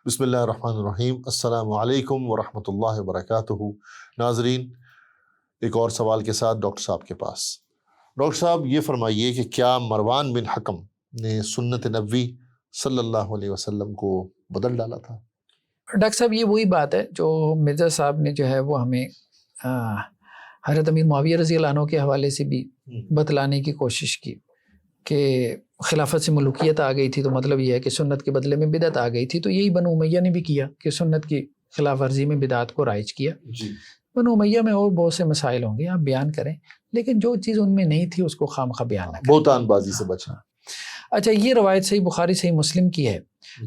بسم اللہ الرحمن الرحیم۔ السلام علیکم ورحمۃ اللہ وبرکاتہ۔ ناظرین، ایک اور سوال کے ساتھ ڈاکٹر صاحب کے پاس۔ ڈاکٹر صاحب یہ فرمائیے کہ کیا مروان بن حکم نے سنت نبوی صلی اللہ علیہ وسلم کو بدل ڈالا تھا؟ ڈاکٹر صاحب یہ وہی بات ہے جو مرزا صاحب نے جو ہے وہ ہمیں حضرت امیر معاویہ رضی اللہ عنہ کے حوالے سے بھی بتلانے کی کوشش کی کہ خلافت سے ملوکیت آ گئی تھی، تو مطلب یہ ہے کہ سنت کے بدلے میں بدعت آ گئی تھی۔ تو یہی بنو امیہ نے بھی کیا کہ سنت کی خلاف ورزی میں بدعت کو رائج کیا۔ بنو امیہ میں اور بہت سے مسائل ہوں گے، آپ بیان کریں، لیکن جو چیز ان میں نہیں تھی اس کو خام خواہ بیان نہ کریں، بہتان بازی سے بچنا۔ اچھا، یہ روایت صحیح بخاری صحیح مسلم کی ہے۔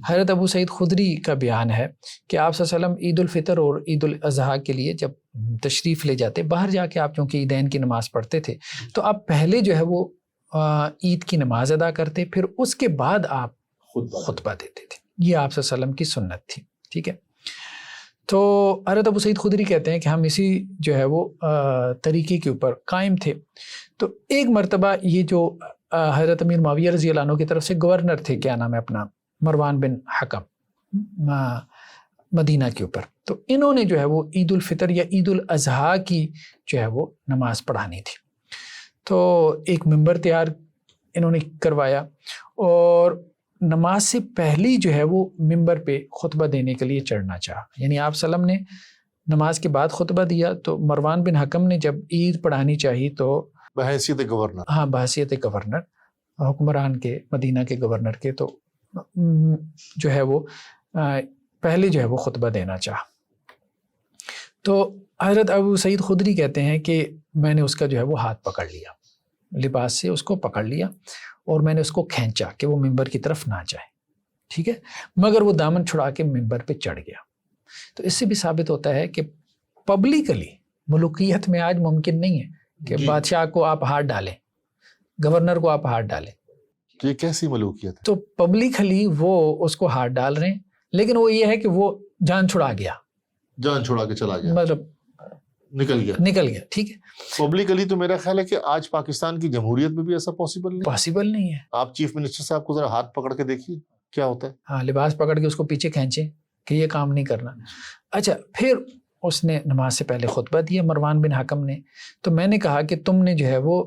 حضرت ابو سعید خدری کا بیان ہے کہ آپ صلی اللہ علیہ وسلم عید الفطر اور عید الاضحیٰ کے لیے جب تشریف لے جاتے، باہر جا کے آپ چونکہ عیدین کی نماز پڑھتے تھے، تو آپ پہلے جو ہے وہ عید کی نماز ادا کرتے، پھر اس کے بعد آپ خطبہ دیتے تھے۔ یہ آپ صلی اللہ علیہ وسلم کی سنت تھی، ٹھیک ہے۔ تو حضرت ابو سعید خدری کہتے ہیں کہ ہم اسی جو ہے وہ طریقے کے اوپر قائم تھے۔ تو ایک مرتبہ یہ جو حضرت امیر معاویہ رضی اللہ عنہ کی طرف سے گورنر تھے، کیا نام ہے اپنا، مروان بن حکم، مدینہ کے اوپر، تو انہوں نے جو ہے وہ عید الفطر یا عید الاضحیٰ کی جو ہے وہ نماز پڑھانی تھی۔ تو ایک ممبر تیار انہوں نے کروایا اور نماز سے پہلی جو ہے وہ ممبر پہ خطبہ دینے کے لیے چڑھنا چاہا، یعنی آپ صلی اللہ علیہ وسلم نے نماز کے بعد خطبہ دیا، تو مروان بن حکم نے جب عید پڑھانی چاہی تو بحیثیت گورنر، بحیثیت گورنر، حکمران کے، مدینہ کے گورنر کے، تو جو ہے وہ پہلے جو ہے وہ خطبہ دینا چاہا۔ تو حضرت ابو سعید خدری کہتے ہیں کہ میں نے اس کا جو ہے وہ ہاتھ پکڑ لیا، لباس سے اس کو پکڑ لیا اور میں نے اس کو کھینچا کہ وہ ممبر کی طرف نہ جائے، ٹھیک ہے، مگر وہ دامن چھڑا کے ممبر پہ چڑھ گیا۔ تو اس سے بھی ثابت ہوتا ہے کہ پبلکلی ملوکیت میں آج ممکن نہیں ہے کہ بادشاہ کو آپ ہاتھ ڈالیں، گورنر کو آپ ہاتھ ڈالیں۔ تو یہ کیسی ملوکیت ہے؟ تو پبلکلی وہ اس کو ہاتھ ڈال رہے ہیں، لیکن وہ یہ ہے کہ وہ جان چھڑا گیا، جان چھڑا کے چلا گیا، مطلب نکل گیا، ٹھیک ہے۔ پبلکلی تو میرا خیال ہے کہ آج پاکستان کی جمہوریت میں بھی ایسا پاسبل نہیں ہے۔ آپ چیف منسٹر صاحب کو ذرا ہاتھ پکڑ کے دیکھیے کیا ہوتا ہے۔ ہاں، لباس پکڑ کے اس کو پیچھے کھینچے کہ یہ کام نہیں کرنا۔ اچھا، پھر اس نے نماز سے پہلے خطبہ دیا مروان بن حکم نے، تو میں نے کہا کہ تم نے جو ہے وہ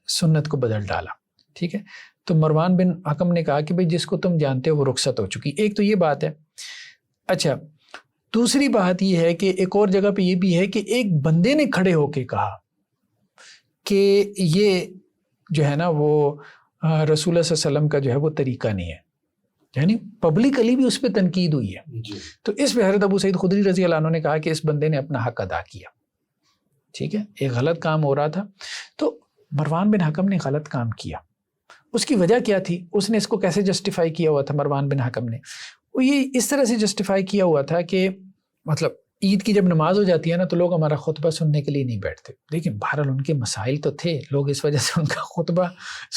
سنت کو بدل ڈالا، ٹھیک ہے۔ تو مروان بن حکم نے کہا کہ بھئی جس کو تم جانتے ہو وہ رخصت ہو چکی۔ ایک تو یہ بات ہے۔ اچھا، دوسری بات یہ ہے کہ ایک اور جگہ پہ یہ بھی ہے کہ ایک بندے نے کھڑے ہو کے کہا کہ یہ جو ہے نا وہ رسول اللہ صلی اللہ علیہ وسلم کا جو ہے وہ طریقہ نہیں ہے، یعنی پبلکلی بھی اس پہ تنقید ہوئی ہے۔ تو اس پہ حضرت ابو سعید خدری رضی اللہ عنہ نے کہا کہ اس بندے نے اپنا حق ادا کیا، ٹھیک ہے، ایک غلط کام ہو رہا تھا۔ تو مروان بن حکم نے غلط کام کیا، اس کی وجہ کیا تھی، اس نے اس کو کیسے جسٹیفائی کیا ہوا تھا مروان بن حکم نے؟ وہ یہ اس طرح سے جسٹیفائی کیا ہوا تھا کہ مطلب عید کی جب نماز ہو جاتی ہے نا تو لوگ ہمارا خطبہ سننے کے لیے نہیں بیٹھتے، لیکن بہرحال ان کے مسائل تو تھے، لوگ اس وجہ سے ان کا خطبہ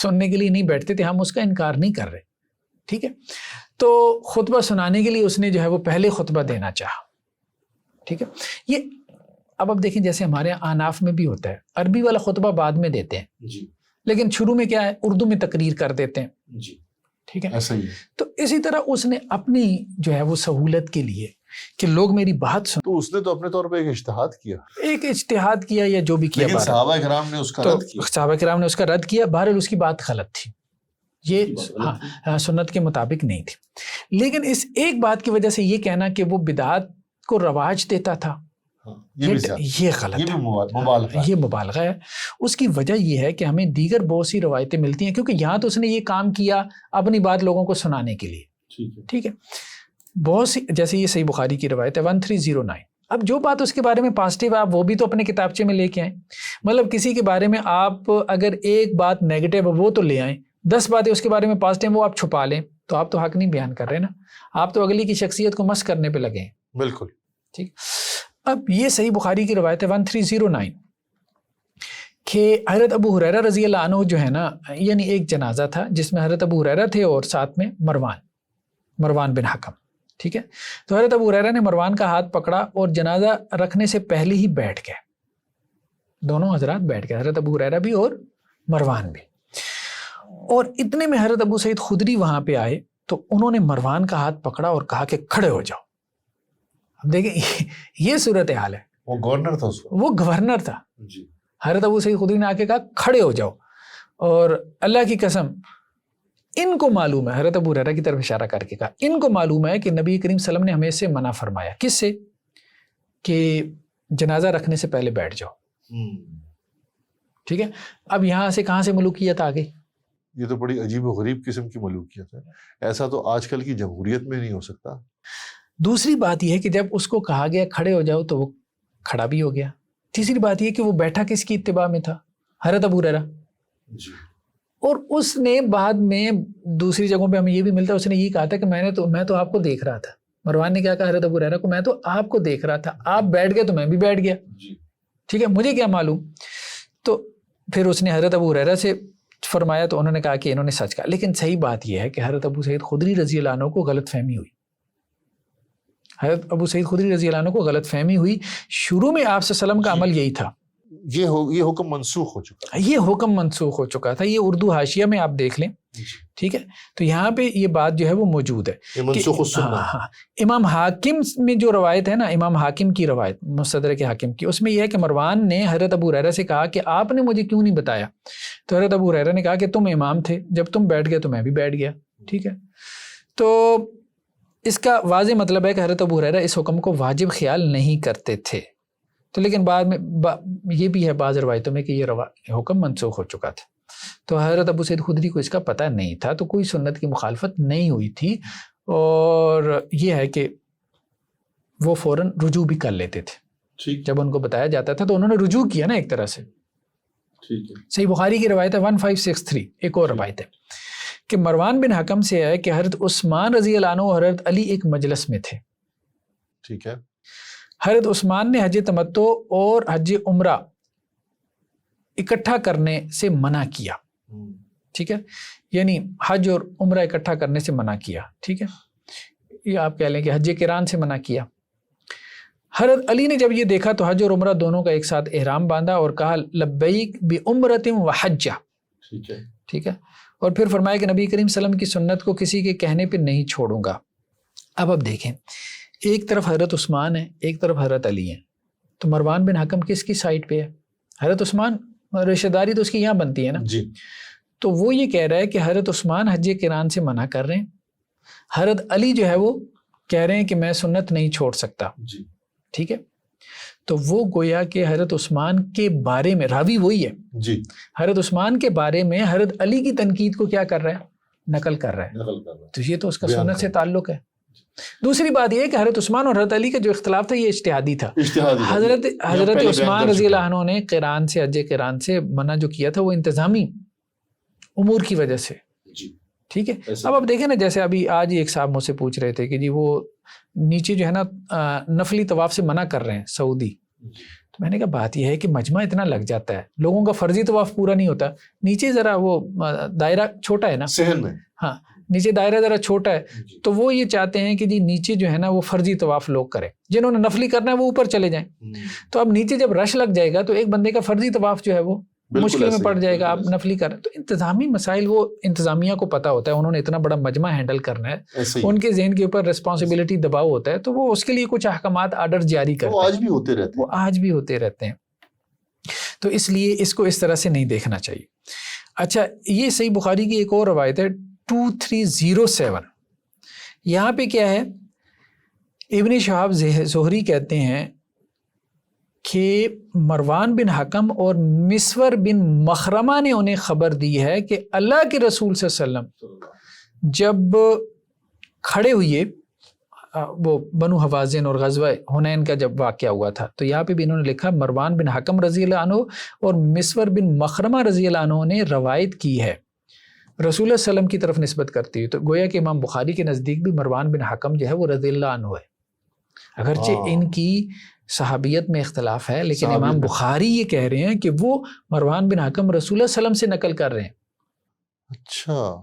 سننے کے لیے نہیں بیٹھتے تھے، ہم اس کا انکار نہیں کر رہے، ٹھیک ہے۔ تو خطبہ سنانے کے لیے اس نے جو ہے وہ پہلے خطبہ دینا چاہا، ٹھیک ہے۔ یہ اب دیکھیں جیسے ہمارے احناف میں بھی ہوتا ہے، عربی والا خطبہ بعد میں دیتے ہیں، لیکن شروع میں کیا ہے، اردو میں تقریر کر دیتے ہیں، ٹھیک ہے، ایسا ہی۔ تو اسی طرح اس نے اپنی جو ہے وہ سہولت کے لیے کہ لوگ میری بات سن، تو اس نے تو اپنے طور پہ ایک اجتہاد کیا یا جو بھی کیا، لیکن صحابہ کرام نے اس کا رد کیا، صحابہ کرام نے اس کا رد کیا، بہرحال اس کی بات غلط تھی، یہ سنت کے مطابق نہیں تھی۔ لیکن اس ایک بات کی وجہ سے یہ کہنا کہ وہ بدعات کو رواج دیتا تھا، یہ غلط ہے، یہ مبالغہ ہے۔ اس کی وجہ یہ ہے کہ ہمیں دیگر بہت سی روایتیں ملتی ہیں، کیونکہ یہاں تو اس نے یہ کام کیا اپنی بات لوگوں کو سنانے کے لیے، ٹھیک ہے، بہت سی، جیسے یہ صحیح بخاری کی روایت ہے 1309۔ اب جو بات اس کے بارے میں پازیٹیو ہے آپ وہ بھی تو اپنے کتابچے میں لے کے آئیں، مطلب کسی کے بارے میں آپ اگر ایک بات نیگیٹو ہے وہ تو لے آئیں، 10 باتیں اس کے بارے میں پازیٹیو وہ آپ چھپا لیں، تو آپ تو حق نہیں بیان کر رہے نا، آپ تو اگلی کی شخصیت کو مسخ کرنے پہ لگے ہیں۔ بالکل ٹھیک۔ اب یہ صحیح بخاری کی روایت ہے 1309 کہ حضرت ابو ہریرہ رضی اللہ عنہ جو ہے نا، یعنی ایک جنازہ تھا جس میں حضرت ابو ہریرہ تھے اور ساتھ میں مروان بن حکم، ٹھیک ہے۔ تو حضرت ابو ہریرہ نے مروان کا ہاتھ پکڑا اور جنازہ رکھنے سے پہلے ہی بیٹھ گئے، دونوں حضرات بیٹھ گئے، حضرت ابو ہریرہ بھی اور مروان بھی۔ اور اتنے میں حضرت ابو سعید خدری وہاں پہ آئے تو انہوں نے مروان کا ہاتھ پکڑا اور کہا کہ کھڑے ہو جاؤ. اب دیکھیں یہ صورتحال ہے. وہ گورنر تھا اس وقت. وہ گورنر تھا. جی. حضرت ابو سعید خدری نے آ کے کہا کھڑے ہو جاؤ. اور اللہ کی قسم ان کو معلوم ہے, حضرت ابو ہریرہ کی طرف اشارہ کر کے کہا, ان کو معلوم ہے کہ نبی کریم صلی اللہ علیہ وسلم نے ہمیں سے منع فرمایا. کس سے؟ کہ جنازہ رکھنے سے پہلے بیٹھ جاؤ. ٹھیک ہے. اب یہاں سے کہاں سے ملوکیت آ گئی؟ یہ تو بڑی عجیب و غریب قسم کی ملوکیت ہے. ایسا تو آج کل کی جمہوریت میں نہیں ہو سکتا. دوسری بات یہ ہے کہ جب اس کو کہا گیا کھڑے ہو جاؤ تو وہ کھڑا بھی ہو گیا. تیسری بات یہ کہ وہ بیٹھا کس کی اتباع میں تھا؟ حضرت ابو ہریرہ. جی. اور اس نے بعد میں دوسری جگہوں پہ ہمیں یہ بھی ملتا ہے, اس نے یہ کہا تھا کہ میں تو آپ کو دیکھ رہا تھا. مروان نے کیا کہا حضرت ابو ہریرہ کو, میں تو آپ کو دیکھ رہا تھا, آپ بیٹھ گئے تو میں بھی بیٹھ گیا. ٹھیک ہے, مجھے کیا معلوم. تو پھر اس نے حضرت ابو ہریرہ سے فرمایا تو انہوں نے کہا کہ انہوں نے سچ کہا. لیکن صحیح بات یہ ہے کہ حضرت ابو سعید خدری رضی اللہ عنہ کو غلط فہمی ہوئی. حضرت ابو سعید خدری رضی اللہ عنہ کو غلط فہمی ہوئی. شروع میں آپ صلی اللہ علیہ وسلم کا عمل یہی تھا. یہ حکم منسوخ ہو چکا ہے. یہ حکم منسوخ ہو چکا تھا. یہ اردو حاشیہ میں آپ دیکھ لیں. ٹھیک ہے. تو یہاں پہ یہ بات جو ہے وہ موجود ہے. یہ منسوخ السنہ. امام حاکم میں جو روایت ہے نا, امام حاکم کی روایت مستدرک حاکم کی, اس میں یہ ہے کہ مروان نے حضرت ابو ہریرہ سے کہا کہ آپ نے مجھے کیوں نہیں بتایا. تو حضرت ابو ہریرہ نے کہا کہ تم امام تھے, جب تم بیٹھ گئے تو میں بھی بیٹھ گیا. ٹھیک ہے. تو اس کا واضح مطلب ہے کہ حضرت ابو ہریرہ اس حکم کو واجب خیال نہیں کرتے تھے. تو لیکن بعد میں یہ بھی ہے بعض روایتوں میں کہ یہ حکم منسوخ ہو چکا تھا. تو حضرت ابو سعید خدری کو اس کا پتہ نہیں تھا, تو کوئی سنت کی مخالفت نہیں ہوئی تھی. اور یہ ہے کہ وہ فوراً رجوع بھی کر لیتے تھے. جب ان کو بتایا جاتا تھا تو انہوں نے رجوع کیا نا ایک طرح سے. صحیح بخاری کی روایت ہے 1563. ایک اور روایت ہے کہ مروان بن حکم سے ہے کہ حضرت عثمان رضی اللہ عنہ اور حضرت علی ایک مجلس میں تھے. ٹھیک ہے. حضرت عثمان نے حج تمتع اور حج عمرہ اکٹھا کرنے سے منع کیا. ٹھیک ہے. یعنی حج اور عمرہ اکٹھا کرنے سے منع کیا. ٹھیک ہے. یہ آپ کہہ لیں کہ حج قران سے منع کیا. حضرت علی نے جب یہ دیکھا تو حج اور عمرہ دونوں کا ایک ساتھ احرام باندھا اور کہا لبیک بعمرۃ وحجہ. ٹھیک ہے. اور پھر فرمایا کہ نبی کریم صلی اللہ علیہ وسلم کی سنت کو کسی کے کہنے پہ نہیں چھوڑوں گا. اب دیکھیں, ایک طرف حضرت عثمان ہے, ایک طرف حضرت علی ہیں. تو مروان بن حکم کس کی سائٹ پہ ہے؟ حضرت عثمان. رشتہ داری تو اس کی یہاں بنتی ہے نا. جی. تو وہ یہ کہہ رہا ہے کہ حضرت عثمان حج قران سے منع کر رہے ہیں, حضرت علی جو ہے وہ کہہ رہے ہیں کہ میں سنت نہیں چھوڑ سکتا. جی. ٹھیک ہے. تو وہ گویا کہ حضرت عثمان کے بارے میں راوی وہی ہے. جی. حضرت عثمان کے بارے میں حضرت علی کی تنقید کو کیا کر رہا ہے؟ نقل کر رہا ہے. تو یہ تو اس کا سنت سے تعلق ہے. دوسری بات یہ ہے کہ حضرت عثمان اور حضرت علی کا جو اختلاف تھا یہ اجتہادی تھا. حضرت عثمان رضی اللہ عنہ نے قران سے حج قران سے منع جو کیا تھا وہ انتظامی امور کی وجہ سے. ٹھیک ہے. اب دیکھیں نا, جیسے ابھی آج ایک صاحب مجھ سے پوچھ رہے تھے کہ جی وہ نیچے جو ہے نا نفلی طواف سے منع کر رہے ہیں سعودی. تو میں نے کہا بات یہ ہے کہ مجمع اتنا لگ جاتا ہے, لوگوں کا فرضی طواف پورا نہیں ہوتا. نیچے ذرا وہ دائرہ چھوٹا ہے نا صحن میں. ہاں, نیچے دائرہ ذرا چھوٹا ہے. تو وہ یہ چاہتے ہیں کہ جی نیچے جو ہے نا وہ فرضی طواف لوگ کریں, جنہوں نے نفلی کرنا ہے وہ اوپر چلے جائیں. تو اب نیچے جب رش لگ جائے گا تو ایک بندے کا فرضی طواف جو ہے وہ مشکل میں پڑ جائے گا. آپ نفلی کریں تو انتظامی مسائل وہ انتظامیہ کو پتہ ہوتا ہے, انہوں نے اتنا بڑا مجمع ہینڈل کرنا ہے, ان کے ذہن کے اوپر ریسپانسبلٹی دباؤ ہوتا ہے, تو وہ اس کے لیے کچھ احکامات آرڈر جاری کرتے ہیں. وہ آج بھی ہوتے رہتے ہیں. تو اس لیے اس کو اس طرح سے نہیں دیکھنا چاہیے. اچھا, یہ صحیح بخاری کی ایک اور روایت ہے 2307. یہاں پہ کیا ہے, ابن شہاب زہری کہتے ہیں کہ مروان بن حکم اور مسور بن مخرمہ نے انہیں خبر دی ہے کہ اللہ کے رسول صلی اللہ علیہ وسلم جب کھڑے ہوئے, وہ بنو حوازن اور غزوہ حنین کا جب واقعہ ہوا تھا, تو یہاں پہ بھی انہوں نے لکھا مروان بن حکم رضی اللہ عنہ اور مسور بن مخرمہ رضی اللہ عنہ نے روایت کی ہے, رسول اللہ صلی اللہ علیہ وسلم کی طرف نسبت کرتی ہے. تو گویا کہ امام بخاری کے نزدیک بھی مروان بن حکم جو ہے وہ رضی اللہ عنہ ہے, اگرچہ ان کی صحابیت میں اختلاف ہے, لیکن امام بخاری یہ کہہ رہے ہیں کہ وہ مروان بن حکم رسول اللہ صلی اللہ علیہ وسلم سے نقل کر رہے ہیں. اچھا,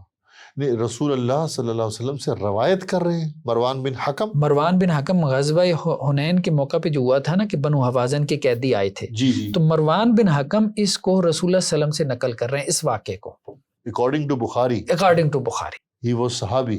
نہیں رسول اللہ صلی اللہ علیہ وسلم سے روایت کر رہے ہیں مروان بن حکم غزوہ حنین کے موقع پہ جو ہوا تھا نا کہ بنو حوازن کے قیدی آئے تھے. جی. تو مروان بن حکم اس کو رسول اللہ صلی اللہ علیہ وسلم سے نقل کر رہے ہیں اس واقعے کو, according to Bukhari. According to Bukhari ہی وہ صحابی.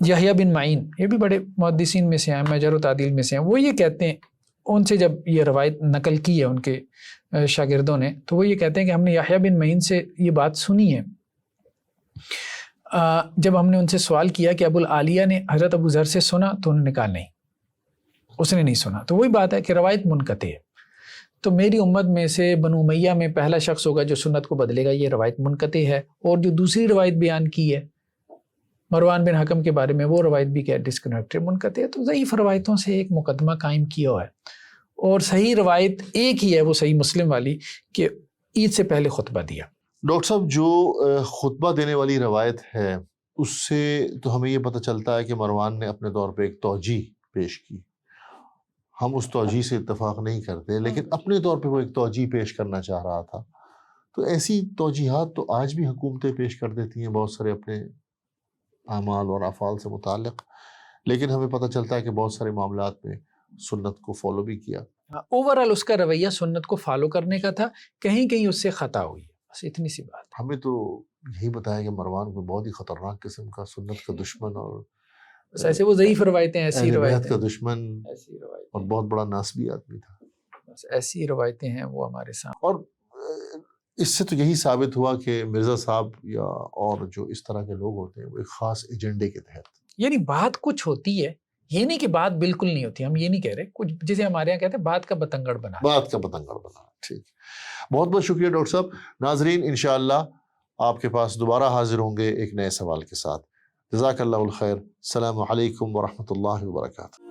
یحییٰ بن معین، یہ بھی بڑے محدثین میں سے ہیں، مجر و تعدیل میں سے ہیں، وہ یہ کہتے ہیں، ان سے جب یہ روایت نقل کی ہے ان کے شاگردوں نے، تو وہ یہ کہتے ہیں کہ ہم نے یحییٰ بن معین سے یہ بات سنی ہے، جب ہم نے ان سے سوال کیا کہ ابو العالیہ نے حضرت ابو ذر سے سنا، تو انہوں نے کہا نہیں، اس نے نہیں سنا۔ تو وہی بات ہے کہ روایت منقطع ہے۔ تو میری امت میں سے بنو امیہ میں پہلا شخص ہوگا جو سنت کو بدلے گا، یہ روایت منقطع ہے۔ اور جو دوسری روایت بیان کی ہے مروان بن حکم کے بارے میں، وہ روایت بھی کیا ڈسکنیکٹڈ منقطع ہے۔ تو ضعیف روایتوں سے ایک مقدمہ قائم کیا ہوا ہے، اور صحیح روایت ایک ہی ہے، وہ صحیح مسلم والی، کہ عید سے پہلے خطبہ دیا۔ ڈاکٹر صاحب، جو خطبہ دینے والی روایت ہے، اس سے تو ہمیں یہ پتہ چلتا ہے کہ مروان نے اپنے طور پہ ایک توجیہ پیش کی، ہم اس توجیہ سے اتفاق نہیں کرتے، لیکن اپنے طور پہ وہ ایک توجیہ پیش کرنا چاہ رہا تھا۔ تو ایسی توجیہات تو آج بھی حکومتیں پیش کر دیتی ہیں بہت سارے اپنے اعمال اور افعال سے متعلق، لیکن ہمیں پتہ چلتا ہے کہ بہت سارے معاملات میں سنت کو فالو بھی کیا۔ اوورآل اس کا رویہ سنت کو فالو کرنے کا تھا، کہیں کہیں اس سے خطا ہوئی، بس اتنی سی بات۔ ہمیں تو یہی بتایا کہ مروان کو بہت ہی خطرناک قسم کا سنت کا دشمن اور بس ایسے وہ ضعیف روایتیں، ایسی اہل بیت روایتیں، کا دشمن ایسی روایتیں، اور بہت بڑا ناسبی آدمی تھا۔ بس ایسی روایتیں ہیں وہ ہمارے سامنے۔ اور اس سے تو یہی ثابت ہوا کہ مرزا صاحب یا اور جو اس طرح کے لوگ ہوتے ہیں وہ ایک خاص ایجنڈے کے تحت، یعنی بات کچھ ہوتی ہے، یہ نہیں کہ بات بالکل نہیں ہوتی، ہم یہ نہیں کہہ رہے، کچھ جسے ہمارے یہاں کہتے ہیں بات کا بتنگڑ بنا۔ بات کا بتنگڑ بنا۔ ٹھیک، بہت بہت شکریہ ڈاکٹر صاحب۔ ناظرین، انشاءاللہ آپ کے پاس دوبارہ حاضر ہوں گے ایک نئے سوال کے ساتھ۔ جزاک اللہ الخیر۔ السلام علیکم ورحمۃ اللہ وبرکاتہ۔